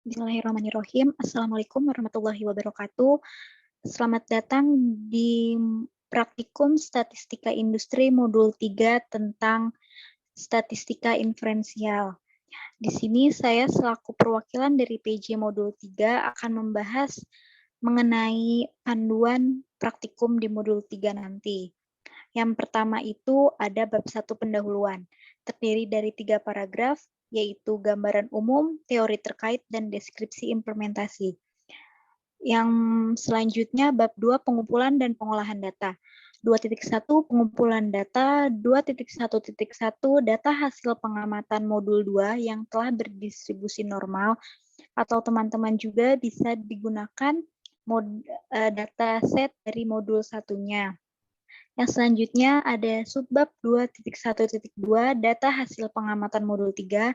Bismillahirrahmanirrahim. Assalamualaikum warahmatullahi wabarakatuh. Selamat datang di praktikum Statistika Industri Modul 3 tentang Statistika Inferensial. Di sini saya selaku perwakilan dari PJ Modul 3 akan membahas mengenai panduan praktikum di Modul 3 nanti. Yang pertama itu ada bab 1 pendahuluan, terdiri dari 3 paragraf, yaitu gambaran umum, teori terkait, dan deskripsi implementasi. Yang selanjutnya bab 2 pengumpulan dan pengolahan data. 2.1 pengumpulan data, 2.1.1 data hasil pengamatan modul 2 yang telah berdistribusi normal, atau teman-teman juga bisa digunakan data set dari modul satunya. Yang selanjutnya ada subbab 2.1.2 data hasil pengamatan modul 3.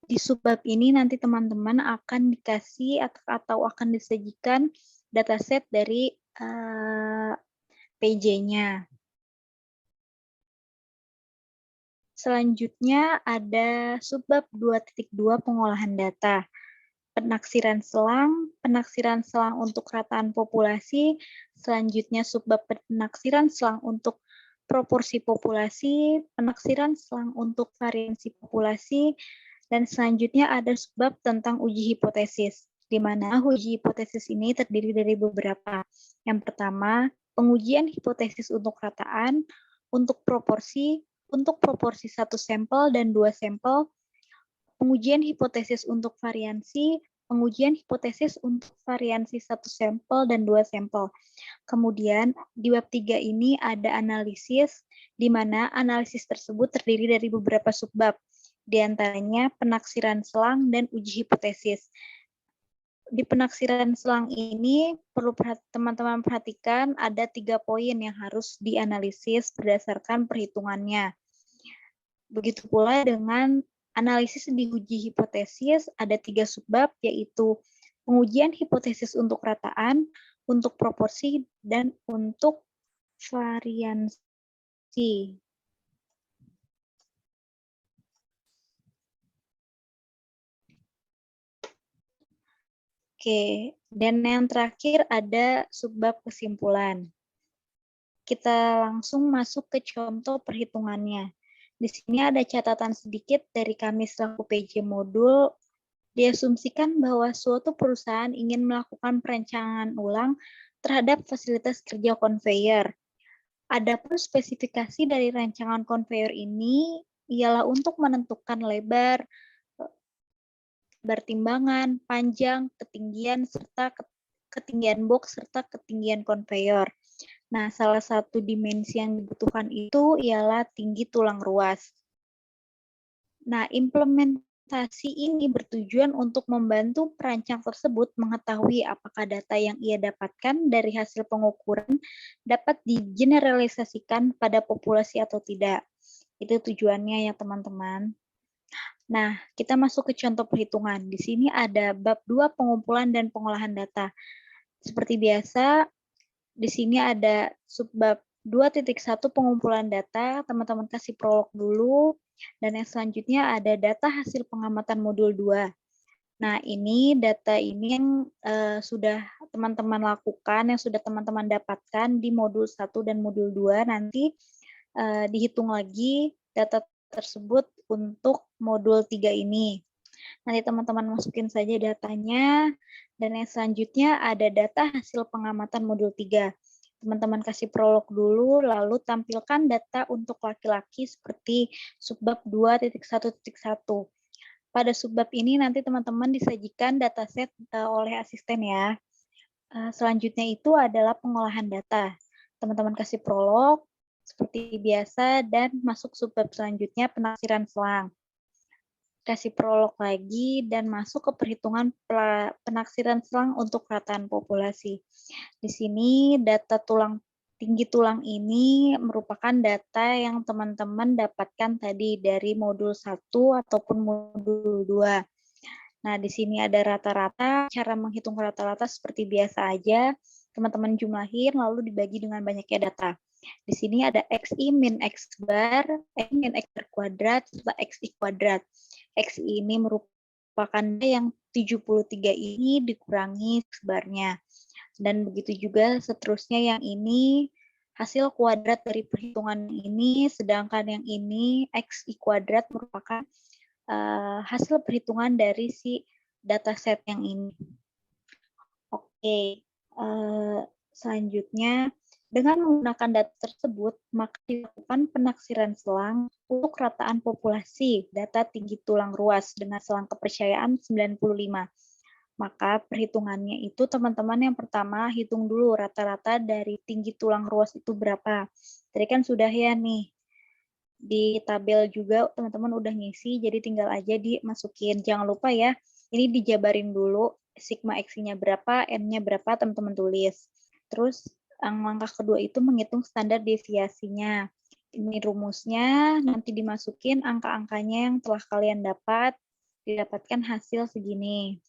Di subbab ini nanti teman-teman akan dikasih atau akan disajikan dataset dari PJ-nya. Selanjutnya ada subbab 2.2 pengolahan data. Penaksiran selang untuk rataan populasi, selanjutnya subbab penaksiran selang untuk proporsi populasi, penaksiran selang untuk variansi populasi, dan selanjutnya ada subbab tentang uji hipotesis, di mana uji hipotesis ini terdiri dari beberapa. Yang pertama, pengujian hipotesis untuk rataan, untuk proporsi 1 sampel dan 2 sampel, pengujian hipotesis untuk variansi, pengujian hipotesis untuk variansi 1 sampel dan 2 sampel. Kemudian di bab 3 ini ada analisis, di mana analisis tersebut terdiri dari beberapa subbab, di antaranya penaksiran selang dan uji hipotesis. Di penaksiran selang ini perlu teman-teman perhatikan ada 3 poin yang harus dianalisis berdasarkan perhitungannya. Begitu pula dengan analisis di uji hipotesis, ada 3 subbab, yaitu pengujian hipotesis untuk rataan, untuk proporsi, dan untuk variansi. Oke, dan yang terakhir ada subbab kesimpulan. Kita langsung masuk ke contoh perhitungannya. Di sini ada catatan sedikit dari kami selaku PJ modul. Diasumsikan bahwa suatu perusahaan ingin melakukan perencanaan ulang terhadap fasilitas kerja konveyor. Adapun spesifikasi dari rancangan konveyor ini ialah untuk menentukan lebar, timbangan, panjang, ketinggian, serta ketinggian box, serta ketinggian konveyor. Nah, salah satu dimensi yang dibutuhkan itu ialah tinggi tulang ruas. Nah, implementasi ini bertujuan untuk membantu perancang tersebut mengetahui apakah data yang ia dapatkan dari hasil pengukuran dapat digeneralisasikan pada populasi atau tidak. Itu tujuannya ya, teman-teman. Nah, kita masuk ke contoh perhitungan. Di sini ada bab 2 pengumpulan dan pengolahan data. Seperti biasa, di sini ada subbab 2.1 pengumpulan data, teman-teman kasih prolog dulu, dan yang selanjutnya ada data hasil pengamatan modul 2. Nah, ini data ini yang sudah teman-teman lakukan, yang sudah teman-teman dapatkan di modul 1 dan modul 2, nanti dihitung lagi data tersebut untuk modul 3 ini. Nanti teman-teman masukin saja datanya, dan yang selanjutnya ada data hasil pengamatan modul 3. Teman-teman kasih prolog dulu, lalu tampilkan data untuk laki-laki seperti subbab 2.1.1. Pada subbab ini nanti teman-teman disajikan dataset oleh asisten ya. Selanjutnya itu adalah pengolahan data. Teman-teman kasih prolog seperti biasa dan masuk subbab selanjutnya penaksiran selang. Kasih prolog lagi dan masuk ke perhitungan penaksiran selang untuk rataan populasi. Di sini data tinggi tulang ini merupakan data yang teman-teman dapatkan tadi dari modul 1 ataupun modul 2. Nah, di sini ada rata-rata, cara menghitung rata-rata seperti biasa aja, teman-teman jumlahin lalu dibagi dengan banyaknya data. Di sini ada XI min X bar, X min X bar kuadrat, serta XI kuadrat. XI ini merupakan yang 73 ini dikurangi sebarnya. Dan begitu juga seterusnya yang ini hasil kuadrat dari perhitungan ini, sedangkan yang ini X I kuadrat merupakan hasil perhitungan dari si dataset yang ini. Oke, selanjutnya dengan menggunakan data tersebut, maka dilakukan penaksiran selang untuk rataan populasi data tinggi tulang ruas dengan selang kepercayaan 95. Maka perhitungannya itu teman-teman yang pertama hitung dulu rata-rata dari tinggi tulang ruas itu berapa. Tadi kan sudah ya nih, di tabel juga teman-teman udah ngisi, jadi tinggal aja dimasukin. Jangan lupa ya, ini dijabarin dulu, sigma X-nya berapa, N-nya berapa, teman-teman tulis. Terus yang langkah kedua itu menghitung standar deviasinya. Ini rumusnya, nanti dimasukin angka-angkanya yang telah kalian dapat, didapatkan hasil segini.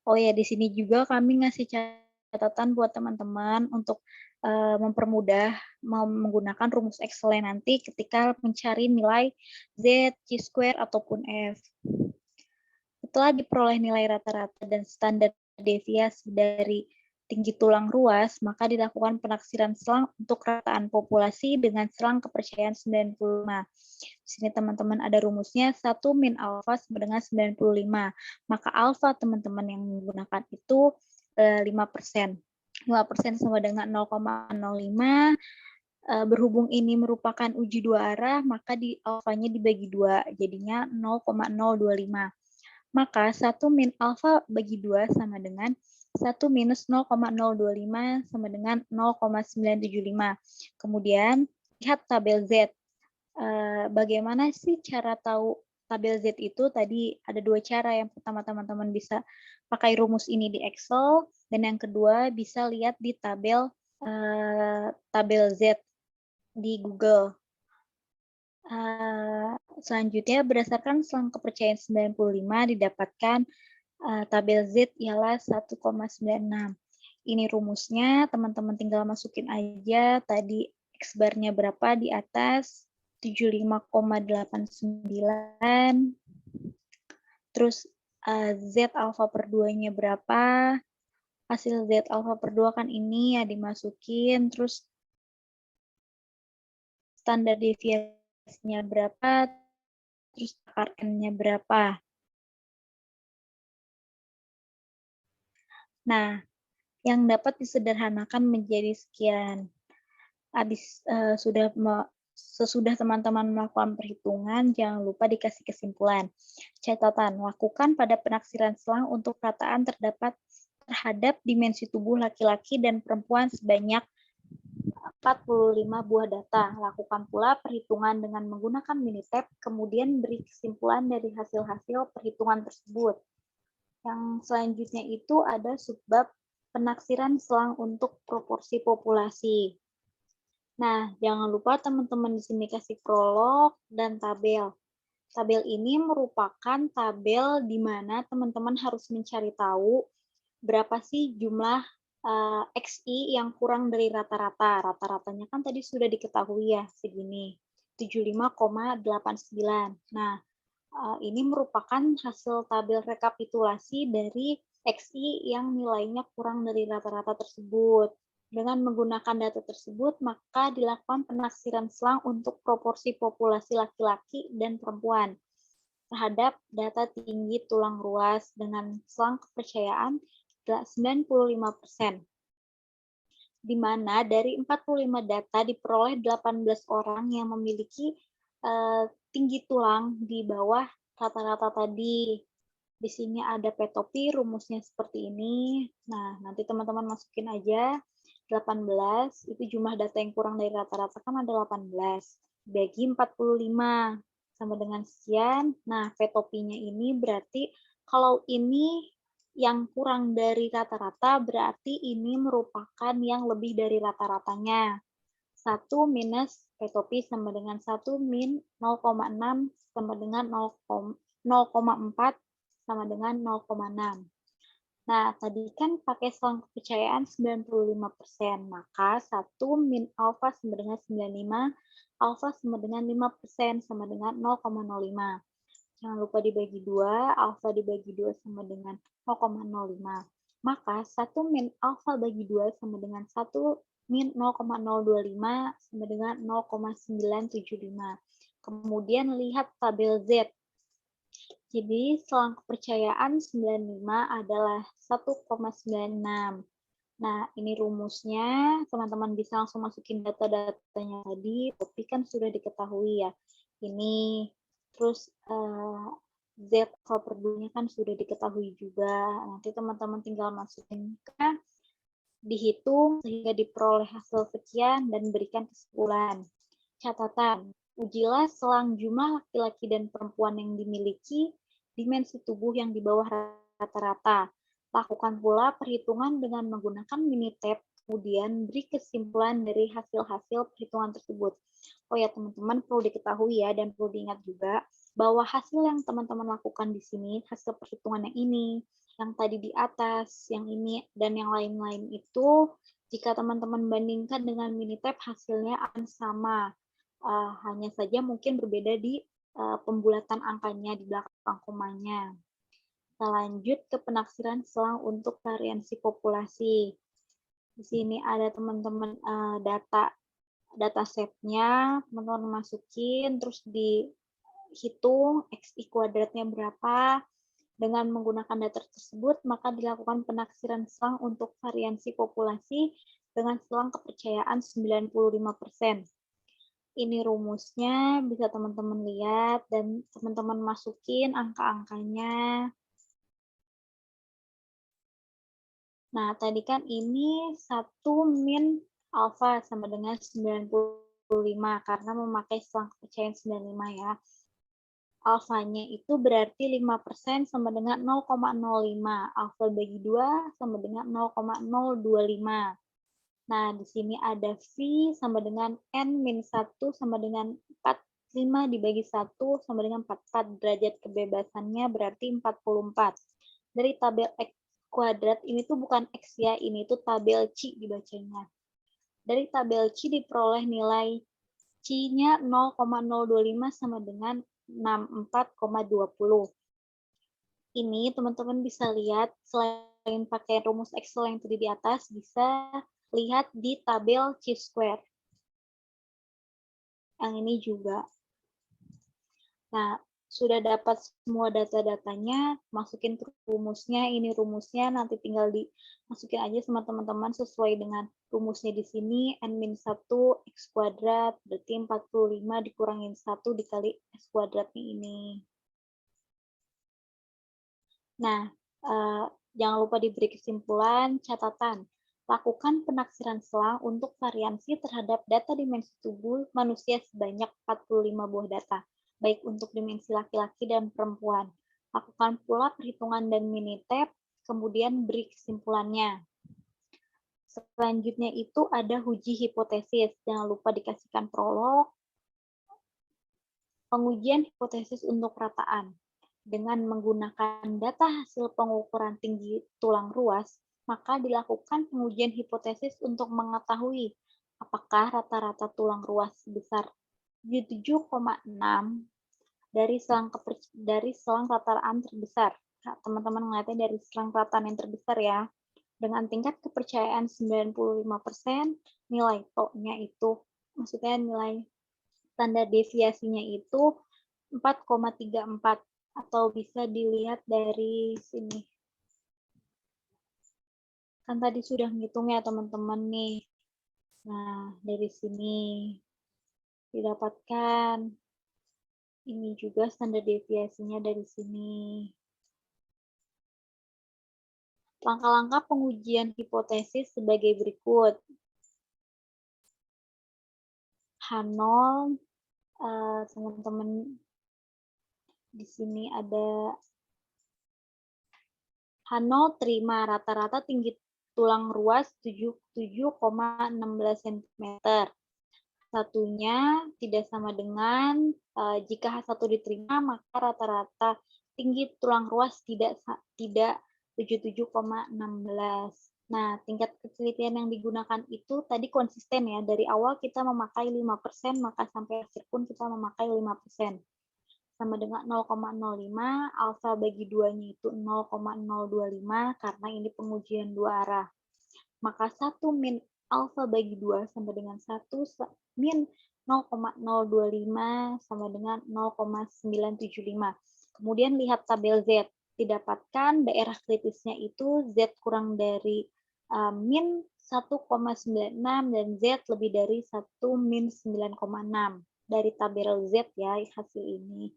Oh ya, di sini juga kami ngasih catatan buat teman-teman untuk mempermudah menggunakan rumus Excel nanti ketika mencari nilai Z, Chi-square, ataupun F. Setelah diperoleh nilai rata-rata dan standar deviasi dari tinggi tulang ruas, maka dilakukan penaksiran selang untuk rataan populasi dengan selang kepercayaan 95. Di sini teman-teman ada rumusnya 1 min alfa sama dengan 95. Maka alfa teman-teman yang menggunakan itu 5%. 5% sama dengan 0,05. Berhubung ini merupakan uji dua arah, maka alfanya dibagi 2, jadinya 0,025. Maka 1 min alfa bagi 2 sama dengan 1 minus 0,025 sama dengan 0,975. Kemudian, lihat tabel Z. Bagaimana sih cara tahu tabel Z itu? Tadi ada dua cara. Yang pertama, teman-teman bisa pakai rumus ini di Excel. Dan yang kedua, bisa lihat di tabel Z di Google. Selanjutnya, berdasarkan selang kepercayaan 95 didapatkan tabel Z ialah 1,96. Ini rumusnya, teman-teman tinggal masukin aja tadi X bar-nya berapa di atas, 75,89. Terus Z alfa per 2-nya berapa, hasil Z alfa per 2 kan ini ya dimasukin, terus standar deviasinya berapa, terus akar N-nya berapa. Nah, yang dapat disederhanakan menjadi sekian. Sesudah teman-teman melakukan perhitungan, jangan lupa dikasih kesimpulan. Catatan, lakukan pada penaksiran selang untuk rataan terhadap dimensi tubuh laki-laki dan perempuan sebanyak 45 buah data. Lakukan pula perhitungan dengan menggunakan Minitab, kemudian beri kesimpulan dari hasil-hasil perhitungan tersebut. Yang selanjutnya itu ada subbab penaksiran selang untuk proporsi populasi. Nah, jangan lupa teman-teman di sini kasih prolog dan tabel. Tabel ini merupakan tabel di mana teman-teman harus mencari tahu berapa sih jumlah XI yang kurang dari rata-rata. Rata-ratanya kan tadi sudah diketahui ya, segini, 75,89. Nah, ini merupakan hasil tabel rekapitulasi dari XI yang nilainya kurang dari rata-rata tersebut. Dengan menggunakan data tersebut, maka dilakukan penaksiran selang untuk proporsi populasi laki-laki dan perempuan terhadap data tinggi tulang ruas dengan selang kepercayaan 95%. Di mana dari 45 data diperoleh 18 orang yang memiliki tinggi tulang di bawah rata-rata tadi. Di sini ada petopi, rumusnya seperti ini. Nah, nanti teman-teman masukin aja 18, itu jumlah data yang kurang dari rata-rata kan ada 18. Bagi 45, sama dengan sekian. Nah, petopinya ini berarti kalau ini yang kurang dari rata-rata, berarti ini merupakan yang lebih dari rata-ratanya. 1 minus petopi sama dengan 1 min 0,6 sama dengan 0,4 sama dengan 0,6. Nah, tadi kan pakai selang kepercayaan 95%, maka 1 min alfa sama dengan 95, alfa sama dengan 5% sama dengan 0,05. Jangan lupa dibagi 2, alfa dibagi 2 sama dengan 0,05. Maka 1 min alfa bagi 2 sama dengan 1 min 0,025 sama dengan 0,975. Kemudian lihat tabel Z. Jadi selang kepercayaan 95 adalah 1,96. Nah, ini rumusnya. Teman-teman bisa langsung masukin data-datanya tadi, tapi kan sudah diketahui ya. Ini, terus Z per 2-nya kan sudah diketahui juga. Nanti teman-teman tinggal masukin ke dihitung sehingga diperoleh hasil sekian dan berikan kesimpulan. Catatan, ujilah selang jumlah laki-laki dan perempuan yang dimiliki dimensi tubuh yang di bawah rata-rata. Lakukan pula perhitungan dengan menggunakan Minitab, kemudian beri kesimpulan dari hasil-hasil perhitungan tersebut. Oh ya teman-teman, perlu diketahui ya dan perlu diingat juga bahwa hasil yang teman-teman lakukan di sini, hasil perhitungan yang ini, yang tadi di atas, yang ini, dan yang lain-lain itu, jika teman-teman bandingkan dengan Minitab, hasilnya akan sama. Hanya saja mungkin berbeda di pembulatan angkanya di belakang komanya. Kita lanjut ke penaksiran selang untuk variansi populasi. Di sini ada teman-teman data setnya, teman-teman masukin, terus dihitung XI kuadratnya berapa. Dengan menggunakan data tersebut, maka dilakukan penaksiran selang untuk variansi populasi dengan selang kepercayaan 95%. Ini rumusnya, bisa teman-teman lihat dan teman-teman masukin angka-angkanya. Nah, tadi kan ini 1 min alfa sama dengan 95 karena memakai selang kepercayaan 95 ya. Alfanya itu berarti 5% sama dengan 0,05. Alfa bagi 2 sama dengan 0,025. Nah, di sini ada V sama dengan N-1 sama dengan 45 dibagi 1 sama dengan 44. Derajat kebebasannya berarti 44. Dari tabel X kuadrat, ini tuh bukan X ya, ini tuh tabel C dibacanya. Dari tabel C diperoleh nilai C-nya 0,025 sama dengan 64,20. Ini teman-teman bisa lihat, selain pakai rumus Excel yang tadi di atas, bisa lihat di tabel C-square. Yang ini juga. Nah, sudah dapat semua data-datanya, masukin ke rumusnya, ini rumusnya, nanti tinggal dimasukin aja sama teman-teman sesuai dengan rumusnya di sini, N-1 X kuadrat, berarti 45 dikurangin 1 dikali X kuadratnya ini. Nah, jangan lupa diberi kesimpulan, catatan. Lakukan penaksiran selang untuk variansi terhadap data dimensi tubuh manusia sebanyak 45 buah data, baik untuk dimensi laki-laki dan perempuan. Lakukan pula perhitungan dan Minitab, kemudian beri kesimpulannya. Selanjutnya itu ada uji hipotesis. Jangan lupa dikasihkan prolog. Pengujian hipotesis untuk rataan. Dengan menggunakan data hasil pengukuran tinggi tulang ruas, maka dilakukan pengujian hipotesis untuk mengetahui apakah rata-rata tulang ruas sebesar 7,6 dari selang rataan terbesar. Nah, teman-teman melihatnya dari selang rataan yang terbesar ya. Dengan tingkat kepercayaan 95%, nilai TO-nya itu, maksudnya nilai standar deviasinya itu 4,34 atau bisa dilihat dari sini. Kan tadi sudah ngitung ya teman-teman nih. Nah, dari sini didapatkan ini juga standar deviasinya dari sini. Langkah-langkah pengujian hipotesis sebagai berikut. H0, teman-teman di sini ada H0 terima rata-rata tinggi tulang ruas 77,16 cm. Satunya tidak sama dengan jika H1 diterima, maka rata-rata tinggi tulang ruas tidak 77,16. Nah, tingkat ketelitian yang digunakan itu tadi konsisten ya. Dari awal kita memakai 5%, maka sampai akhir pun kita memakai 5%. sama dengan 0,05, alfa bagi 2-nya itu 0,025 karena ini pengujian dua arah. Maka 1 min alfa bagi 2 sama dengan 1 min 0,025 sama dengan 0,975. Kemudian lihat tabel Z. Didapatkan daerah kritisnya itu Z kurang dari min 1,96 dan Z lebih dari 1 min 9,6. Dari tabel Z ya hasil ini.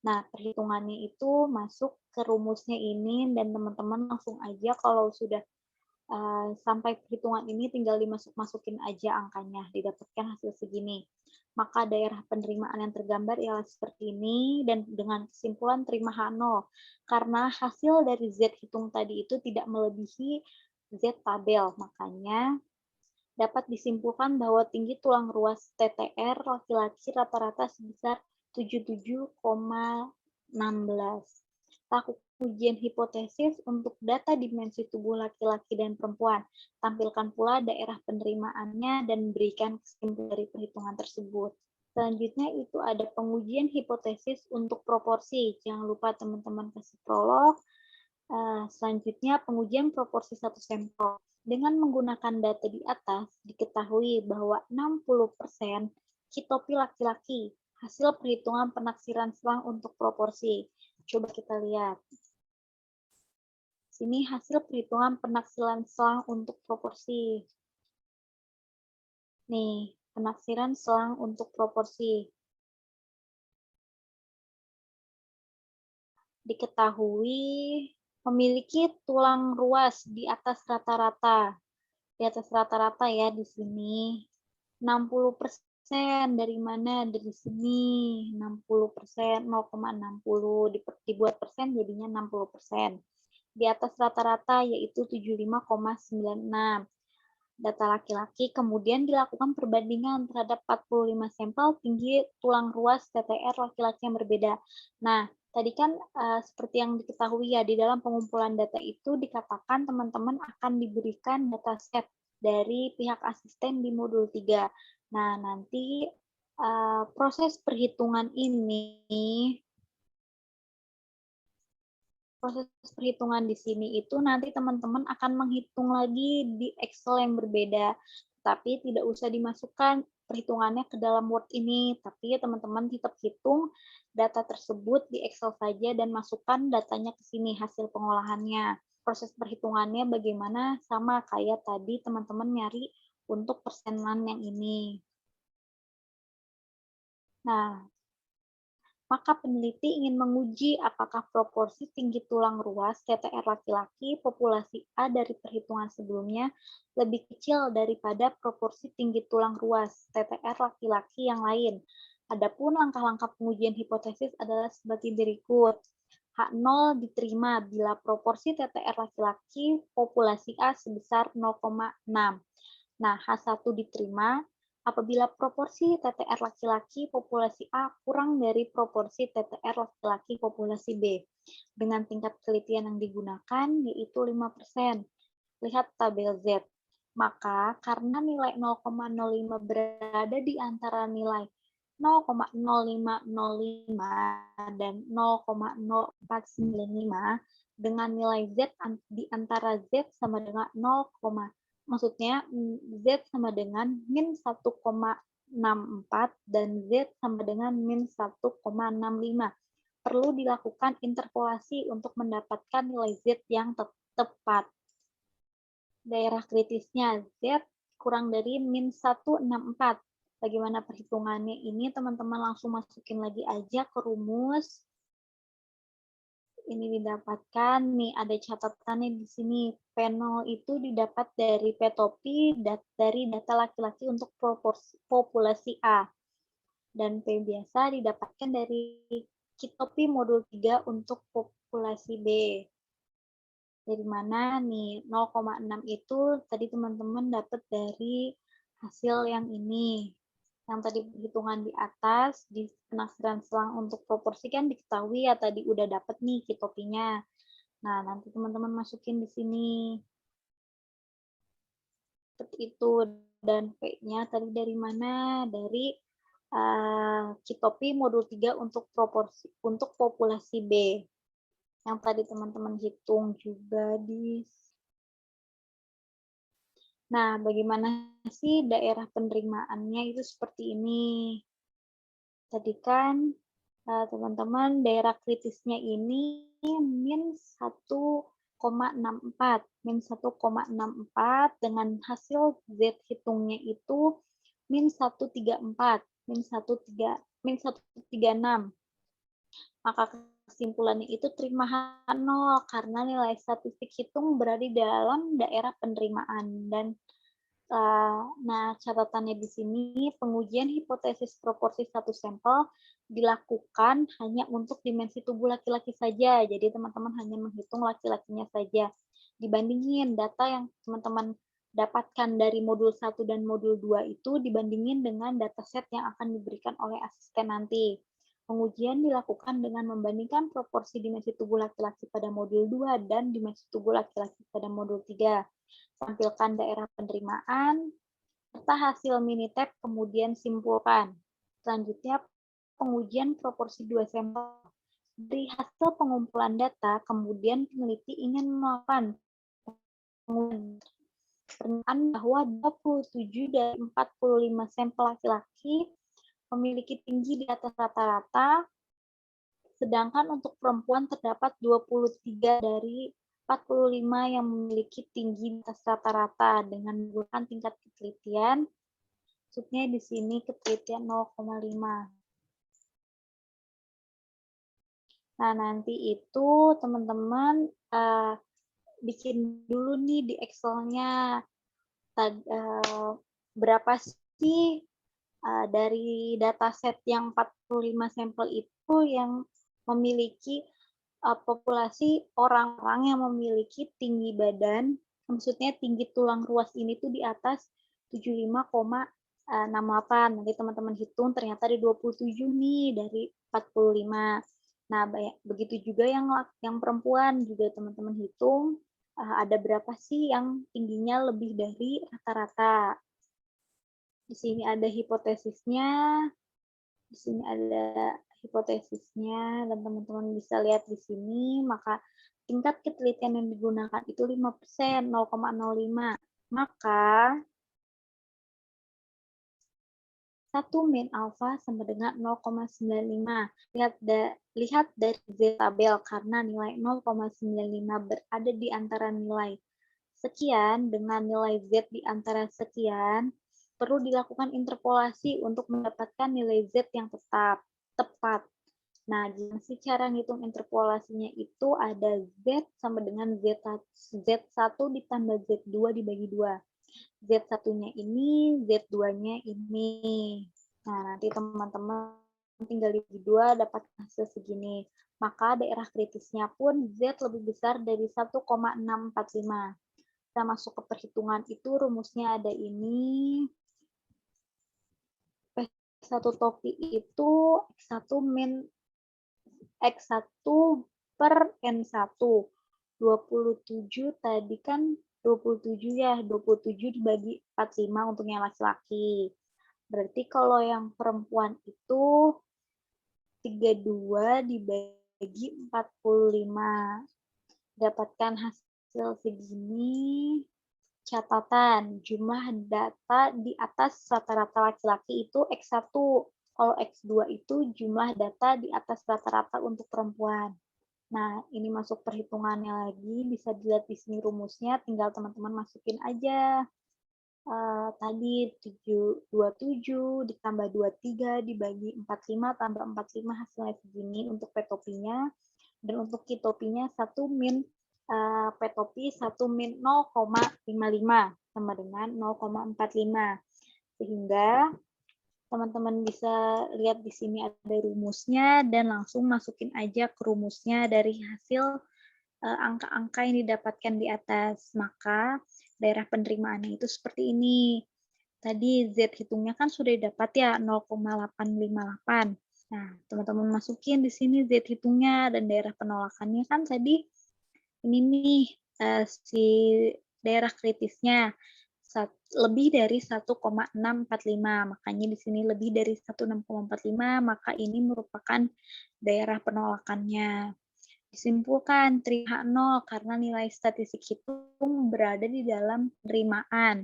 Nah, perhitungannya itu masuk ke rumusnya ini dan teman-teman langsung aja kalau sudah sampai perhitungan ini tinggal dimasuk-masukin aja angkanya, didapatkan hasil segini. Maka daerah penerimaan yang tergambar ialah seperti ini dan dengan kesimpulan terima H0. Karena hasil dari Z hitung tadi itu tidak melebihi Z tabel, makanya dapat disimpulkan bahwa tinggi tulang ruas TTR laki-laki rata-rata sebesar 77,16. Lakukan ujian hipotesis untuk data dimensi tubuh laki-laki dan perempuan. Tampilkan pula daerah penerimaannya dan berikan kesimpulan dari perhitungan tersebut. Selanjutnya itu ada pengujian hipotesis untuk proporsi. Jangan lupa teman-teman kasih prolog. Selanjutnya pengujian proporsi satu sampel. Dengan menggunakan data di atas, diketahui bahwa 60% kitopi laki-laki. Hasil perhitungan penaksiran selang untuk proporsi. Coba kita lihat. Sini hasil perhitungan penaksiran selang untuk proporsi. Nih, penaksiran selang untuk proporsi. Diketahui memiliki tulang ruas di atas rata-rata. Di atas rata-rata ya di sini. 60% dari mana? Dari sini. 60%, 0,60 dibuat persen jadinya 60%. Di atas rata-rata yaitu 75,96. Data laki-laki, kemudian dilakukan perbandingan terhadap 45 sampel tinggi tulang ruas TTR laki-laki yang berbeda. Nah, tadi kan seperti yang diketahui ya, di dalam pengumpulan data itu dikatakan teman-teman akan diberikan dataset dari pihak asisten di modul 3. Nah, nanti proses perhitungan di sini itu nanti teman-teman akan menghitung lagi di Excel yang berbeda, tapi tidak usah dimasukkan perhitungannya ke dalam Word ini, tapi teman-teman tetap hitung data tersebut di Excel saja dan masukkan datanya ke sini, hasil pengolahannya. Proses perhitungannya bagaimana sama kayak tadi teman-teman nyari untuk persenan yang ini. Nah, maka peneliti ingin menguji apakah proporsi tinggi tulang ruas TTR laki-laki populasi A dari perhitungan sebelumnya lebih kecil daripada proporsi tinggi tulang ruas TTR laki-laki yang lain. Adapun langkah-langkah pengujian hipotesis adalah sebagai berikut. H0 diterima bila proporsi TTR laki-laki populasi A sebesar 0,6. Nah, H1 diterima apabila proporsi TTR laki-laki populasi A kurang dari proporsi TTR laki-laki populasi B. Dengan tingkat kelitian yang digunakan yaitu 5%. Lihat tabel Z. Maka karena nilai 0,05 berada di antara nilai 0,0505 dan 0,0495 dengan nilai Z di antara Z sama dengan 0, maksudnya Z sama dengan min 1,64 dan Z sama dengan min 1,65. Perlu dilakukan interpolasi untuk mendapatkan nilai Z yang tepat. Daerah kritisnya Z kurang dari min 164. Bagaimana perhitungannya ini? Teman-teman langsung masukin lagi aja ke rumus. Ini didapatkan, nih ada catatannya di sini. P0 itu didapat dari P-topi dari data laki-laki untuk populasi A. Dan P biasa didapatkan dari kitopi modul 3 untuk populasi B. Dari mana nih 0,6 itu tadi teman-teman dapat dari hasil yang ini. Yang tadi perhitungan di atas, di penaksiran selang untuk proporsi kan diketahui ya tadi udah dapet nih kitopinya. Nah, nanti teman-teman masukin di sini. Seperti itu. Dan P-nya tadi dari mana? Dari Kitopi modul 3 untuk populasi B. Yang tadi teman-teman hitung juga Nah, bagaimana sih daerah penerimaannya itu seperti ini. Tadi kan teman-teman daerah kritisnya ini min 1,64. Min 1,64 dengan hasil Z hitungnya itu min 134, min 136. Maka kesimpulannya itu terima 0 karena nilai statistik hitung berada di dalam daerah penerimaan. Dan nah, catatannya di sini pengujian hipotesis proporsi satu sampel dilakukan hanya untuk dimensi tubuh laki-laki saja. Jadi teman-teman hanya menghitung laki-lakinya saja. Dibandingin data yang teman-teman dapatkan dari modul 1 dan modul 2 itu dibandingin dengan dataset yang akan diberikan oleh asisten nanti. Pengujian dilakukan dengan membandingkan proporsi dimensi tubuh laki-laki pada modul 2 dan dimensi tubuh laki-laki pada modul 3. Tampilkan daerah penerimaan, serta hasil Minitab, kemudian simpulkan. Selanjutnya, pengujian proporsi 2 sampel. Dari hasil pengumpulan data, kemudian peneliti ingin melakukan pernyataan bahwa 27 dari 45 sampel laki-laki memiliki tinggi di atas rata-rata, sedangkan untuk perempuan terdapat 23 dari 45 yang memiliki tinggi di atas rata-rata dengan menggunakan tingkat ketelitian, maksudnya di sini ketelitian 0,5. Nah, nanti itu teman-teman bikin dulu nih di Excel-nya berapa sih dari dataset yang 45 sampel itu yang memiliki populasi orang-orang yang memiliki tinggi badan, maksudnya tinggi tulang ruas ini tuh di atas 75,68. Nanti teman-teman hitung ternyata ada 27 nih dari 45. Nah, begitu juga yang perempuan juga teman-teman hitung ada berapa sih yang tingginya lebih dari rata-rata. Di sini ada hipotesisnya, di sini ada hipotesisnya, dan teman-teman bisa lihat di sini, maka tingkat ketelitian yang digunakan itu 5%, 0,05. Maka 1 min alfa sama dengan 0,95. Lihat dari Z tabel karena nilai 0,95 berada di antara nilai sekian dengan nilai Z di antara sekian, perlu dilakukan interpolasi untuk mendapatkan nilai Z yang tepat. Nah, gimana sih cara ngitung interpolasinya itu ada Z sama dengan Z1 ditambah Z2 dibagi 2. Z1-nya ini, Z2-nya ini. Nah, nanti teman-teman tinggal dibagi 2 dapat hasil segini. Maka daerah kritisnya pun Z lebih besar dari 1,645. Kita masuk ke perhitungan itu, rumusnya ada ini. P1 topi itu X1 min X1 per N1. 27 tadi kan 27 ya, 27 dibagi 45 untuk yang laki-laki. Berarti kalau yang perempuan itu 32 dibagi 45. Dapatkan hasil segini. Catatan, jumlah data di atas rata-rata laki-laki itu X1. Kalau X2 itu jumlah data di atas rata-rata untuk perempuan. Nah, ini masuk perhitungannya lagi, bisa dilihat di sini rumusnya, tinggal teman-teman masukin aja. Tadi 27 ditambah 23 dibagi 45 tambah 45 hasilnya segini untuk P-topinya. Dan untuk Q-topinya 1 min P-topi 1 min 0,55 sama dengan 0,45. Sehingga teman-teman bisa lihat di sini ada rumusnya dan langsung masukin aja ke rumusnya dari hasil angka-angka yang didapatkan di atas. Maka daerah penerimaannya itu seperti ini. Tadi Z hitungnya kan sudah dapat ya 0,858. Nah, teman-teman masukin di sini Z hitungnya dan daerah penolakannya kan tadi ini nih si daerah kritisnya lebih dari 1,645. Makanya di sini lebih dari 16,45, maka ini merupakan daerah penolakannya. Disimpulkan terima 0 karena nilai statistik hitung berada di dalam penerimaan.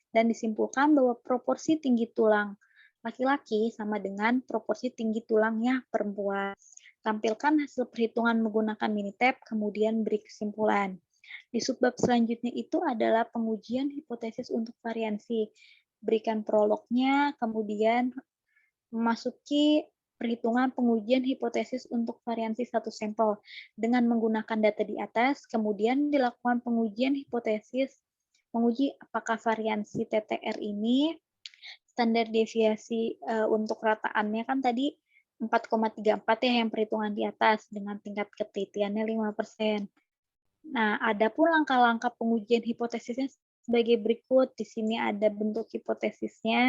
Dan disimpulkan bahwa proporsi tinggi tulang laki-laki sama dengan proporsi tinggi tulangnya perempuan. Tampilkan hasil perhitungan menggunakan Minitab, kemudian beri kesimpulan. Di subbab selanjutnya itu adalah pengujian hipotesis untuk variansi. Berikan prolognya, kemudian memasuki perhitungan pengujian hipotesis untuk variansi satu sampel. Dengan menggunakan data di atas, kemudian dilakukan pengujian hipotesis, menguji apakah variansi TTR ini standar deviasi untuk rataannya kan tadi 4,34 ya yang perhitungan di atas dengan tingkat ketelitiannya 5%. Nah, ada pun langkah-langkah pengujian hipotesisnya sebagai berikut. Di sini ada bentuk hipotesisnya.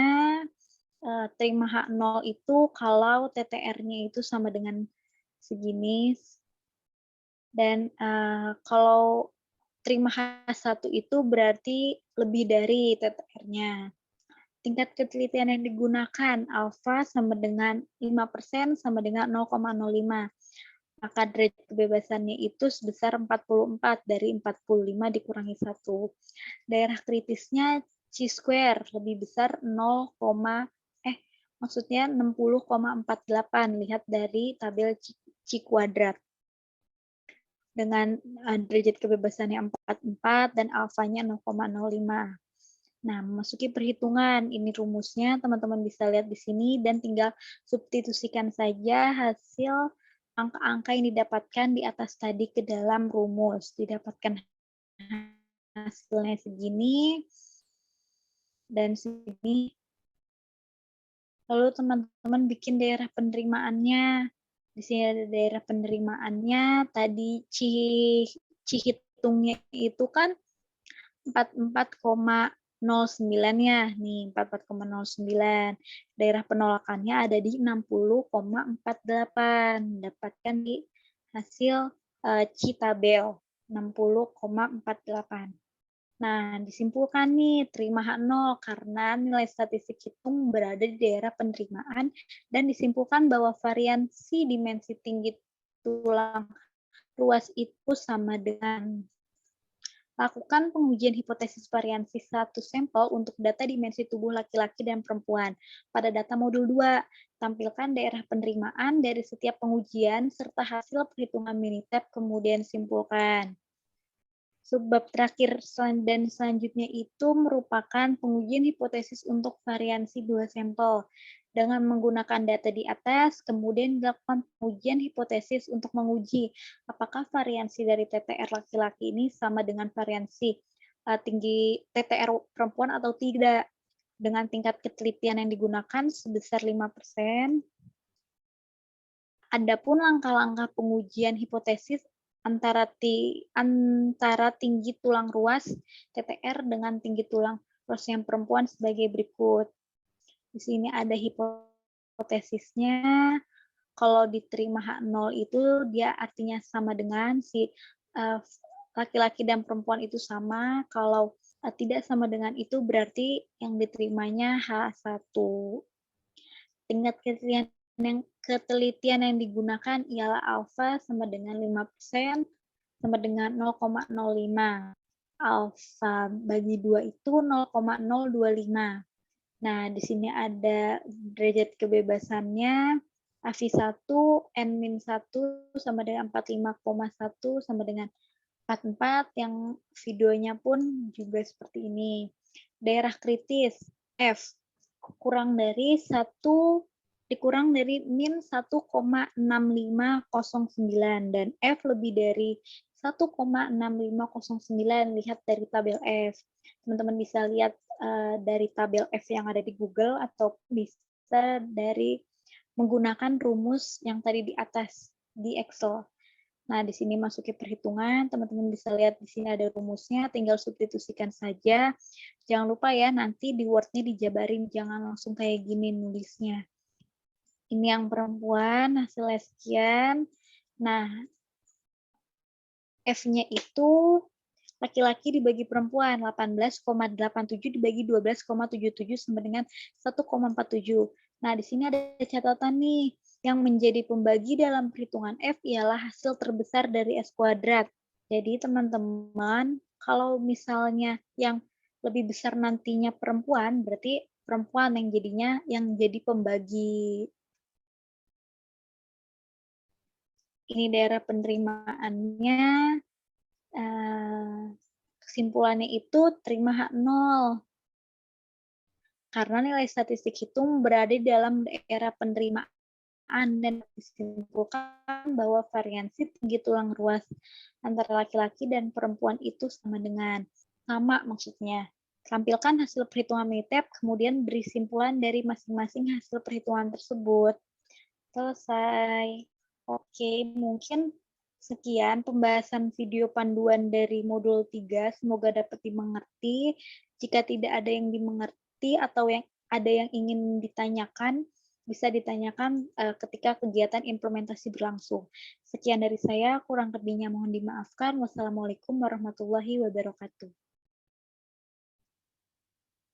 Terima H0 itu kalau TTR-nya itu sama dengan segini. Dan kalau terima H1 itu berarti lebih dari TTR-nya. Tingkat ketelitian yang digunakan alfa sama dengan 5% sama dengan 0,05. Maka derajat kebebasannya itu sebesar 44 dari 45 dikurangi 1. Daerah kritisnya chi-square lebih besar 60,48. Lihat dari tabel chi kuadrat. Dengan derajat kebebasannya 44 dan alfanya 0,05. Nah, memasuki perhitungan, ini rumusnya teman-teman bisa lihat di sini dan tinggal substitusikan saja hasil angka-angka yang didapatkan di atas tadi ke dalam rumus. Didapatkan hasilnya segini dan segini. Lalu teman-teman bikin daerah penerimaannya. Di sini ada daerah penerimaannya. Tadi hitungnya itu kan 44,09 ya, nih 44,09. Daerah penolakannya ada di 60,48. Dapatkan di hasil tabel 60,48. Nah, disimpulkan nih, terima H0 karena nilai statistik hitung berada di daerah penerimaan dan disimpulkan bahwa variansi dimensi tinggi tulang ruas itu sama dengan. Lakukan pengujian hipotesis variansi satu sampel untuk data dimensi tubuh laki-laki dan perempuan. Pada data modul 2, tampilkan daerah penerimaan dari setiap pengujian serta hasil perhitungan Minitab, kemudian simpulkan. Subbab terakhir dan selanjutnya itu merupakan pengujian hipotesis untuk variansi dua sampel. Dengan menggunakan data di atas, kemudian dilakukan pengujian hipotesis untuk menguji apakah variansi dari TTR laki-laki ini sama dengan variansi tinggi TTR perempuan atau tidak. Dengan tingkat ketelitian yang digunakan sebesar 5%. Adapun langkah-langkah pengujian hipotesis antara tinggi tulang ruas TTR dengan tinggi tulang ruas yang perempuan sebagai berikut. Di sini ada hipotesisnya. Kalau diterima H0 itu dia artinya sama dengan si laki-laki dan perempuan itu sama. Kalau tidak sama dengan itu berarti yang diterimanya H1. Tingkat ketelitian yang digunakan ialah alfa sama dengan 5% sama dengan 0,05. Alfa bagi 2 itu 0,025. Nah, di sini ada derajat kebebasannya. AV1, N-1 sama dengan 45,1 sama dengan 44. Yang videonya pun juga seperti ini. Daerah kritis, F, kurang dari 1 dikurang dari min 1,6509 dan F lebih dari 1,6509. Lihat dari tabel F. Teman-teman bisa lihat dari tabel F yang ada di Google atau bisa dari menggunakan rumus yang tadi di atas di Excel. Nah, di sini masuki perhitungan, teman-teman bisa lihat di sini ada rumusnya, tinggal substitusikan saja. Jangan lupa ya, nanti di Word-nya dijabarin, jangan langsung kayak gini nulisnya. Ini yang perempuan, hasilnya sekian. Nah, F-nya itu Laki-laki dibagi perempuan, 18,87 dibagi 12,77 sama dengan 1,47. Nah, di sini ada catatan nih, yang menjadi pembagi dalam perhitungan F ialah hasil terbesar dari S kuadrat. Jadi, teman-teman, kalau misalnya yang lebih besar nantinya perempuan, berarti perempuan yang jadinya yang jadi pembagi. Ini daerah penerimaannya, kesimpulannya itu terima H0. Karena nilai statistik hitung berada di dalam daerah penerimaan dan disimpulkan bahwa variansi tinggi tulang ruas antara laki-laki dan perempuan itu sama maksudnya. Tampilkan hasil perhitungan Minitep, kemudian beri simpulan dari masing-masing hasil perhitungan tersebut. Selesai. Oke, mungkin sekian pembahasan video panduan dari modul 3. Semoga dapat dimengerti. Jika tidak ada yang dimengerti atau yang ada yang ingin ditanyakan, bisa ditanyakan ketika kegiatan implementasi berlangsung. Sekian dari saya, kurang lebihnya mohon dimaafkan. Wassalamualaikum warahmatullahi wabarakatuh.